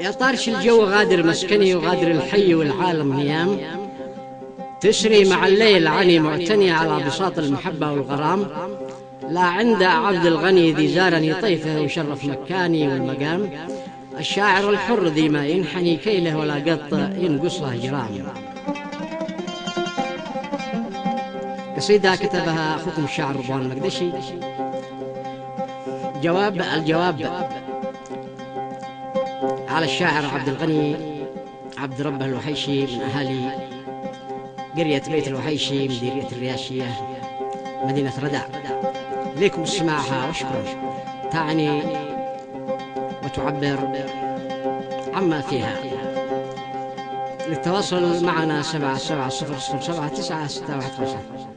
يا طارش الجو غادر مسكني وغادر الحي والعالم نيام، تسري مع الليل عني معتنية على بساط المحبة والغرام. لا عند عبد الغني ذي زارني طيفه وشرف مكاني والمقام، الشاعر الحر ذي ما ينحني كيله ولا قط ينقص له جرام. قصيدة كتبها أخوكم الشاعر رضوان المقدشي. الجواب على الشاعر عبد الغني عبد ربه الوحيشي من أهالي قرية بيت الوحيشي من ديرية الرياشية مدينة ردع. ليكم اسمعها واشكرا، تعني وتعبر عما فيها. للتواصل معنا 77007961.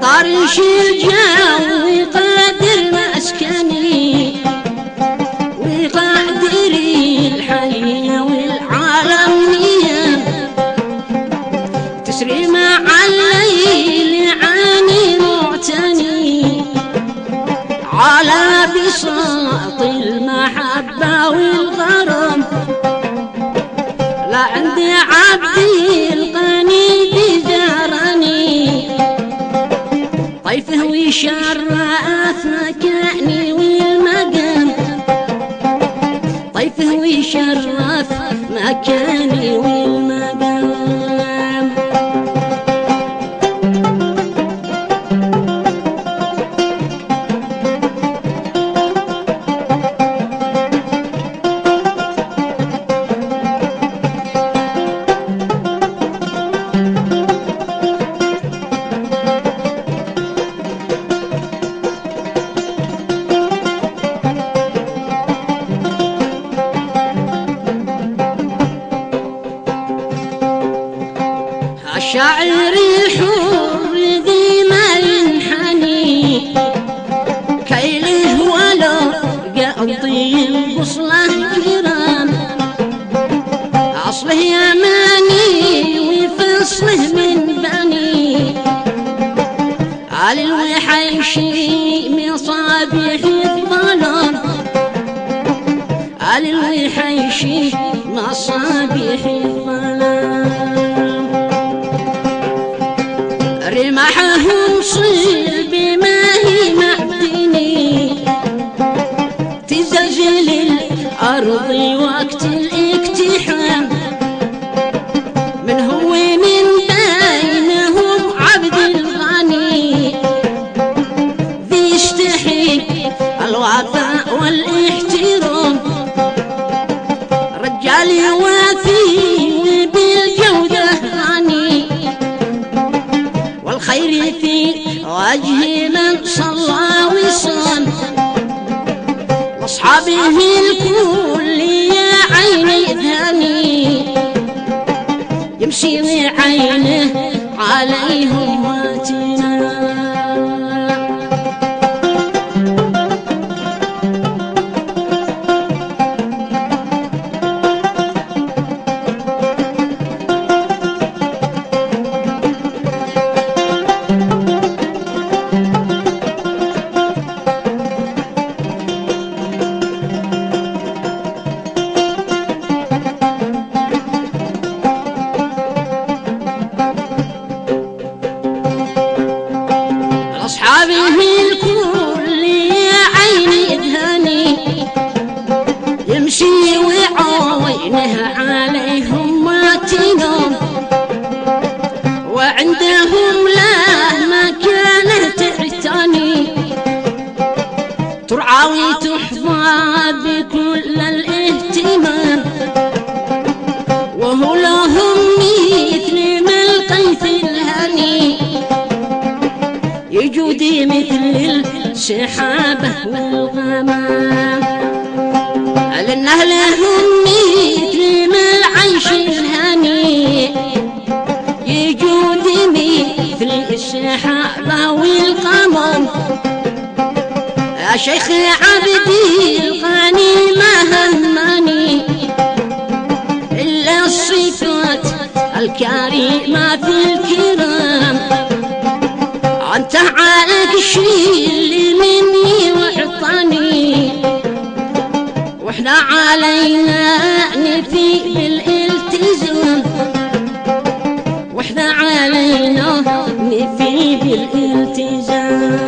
طارش الجو وقادر مسكني وقادر الحي والعالم نيام، تسري مع الليل عني معتني على بساط المحبة والغرام. لا عندي عبدي الغني بجارني طيفه ويشرف مكاني والمقام، طيفه ويشرف مكاني والمقام. الشاعر الحر ذي ما ينحني كيله ولا قضي ينقص له جرام، أصله يماني وفصله من بني آل الوحيشي مصابيح الظلام، آل الوحيشي مصابيح الظلام. رمحهم صير بما هي معدني تزلزل الأرض وقت الاقتحام، من هو من بينهم عبد الغني ذي يستحق الوفاء والاحترام، رجال وفي بالجودة غني والخير في وجه من صلى وصام، واصحابه الكل يا عيني ذهني يمشي بعينه عليهم واتنا. أصحابه الكل يا عيني ذهني يمشي وعوينه عليهم واتنهم، وعندهم له مكانه تعتني بكل الاهتمام، وهو لهم مثل ما القيث الهني يجودي مثل السحابة والغمام. لأنه لهم مثل ما العيش الهني يجودي مثل السحابة والغمام. يا شيخ عبدي الغني ما همني إلا الصفات الكريمة في الكرام. أنت عليك الشيء اللي مني وعطاني، وإحنا علينا نفي بالالتزام، وإحنا علينا نفي بالالتزام.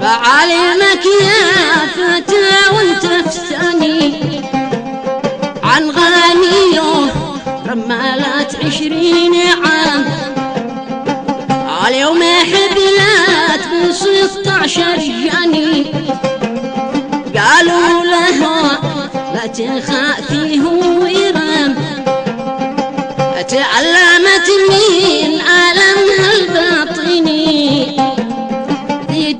بعلمك يا فتى وانت في عن غنيه رمالات 20 عام. اليوم حبلات ب16 جاني، قالوا لها لا تخافي هو يرام. تعلمت من عالمها الباطني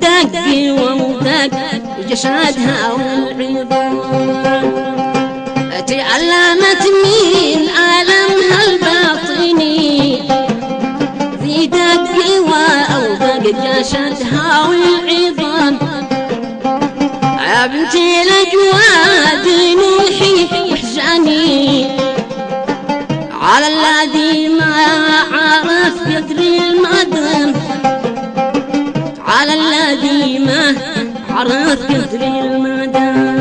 دق ومدق جسدها والعظام. تعلمت من عالمها الباطني ذي دق وأوبق جسدها والعظام. يا بنتي الأجواد نوحي واحزاني على الذي ما عرف قدر المدام، على الذي ما عرف قدر المدام.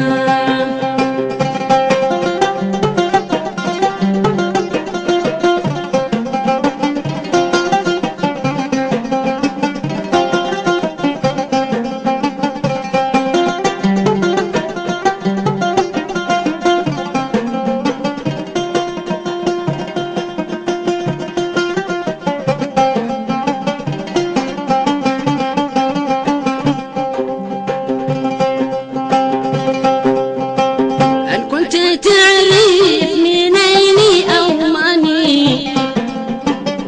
تعرف منين أو ماني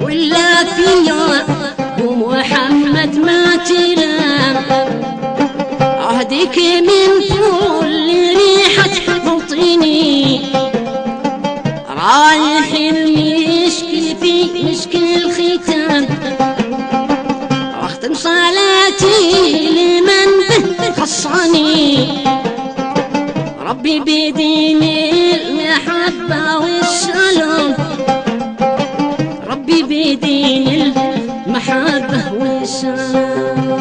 ولا فيا ومحمد ما تنام. أهديك من كل ريحة موطني رايح المسك في مسك الختام. واختم صلاتي لمن به خصني ربي بدين المحبة والسلام، ربي بدين المحبة والسلام.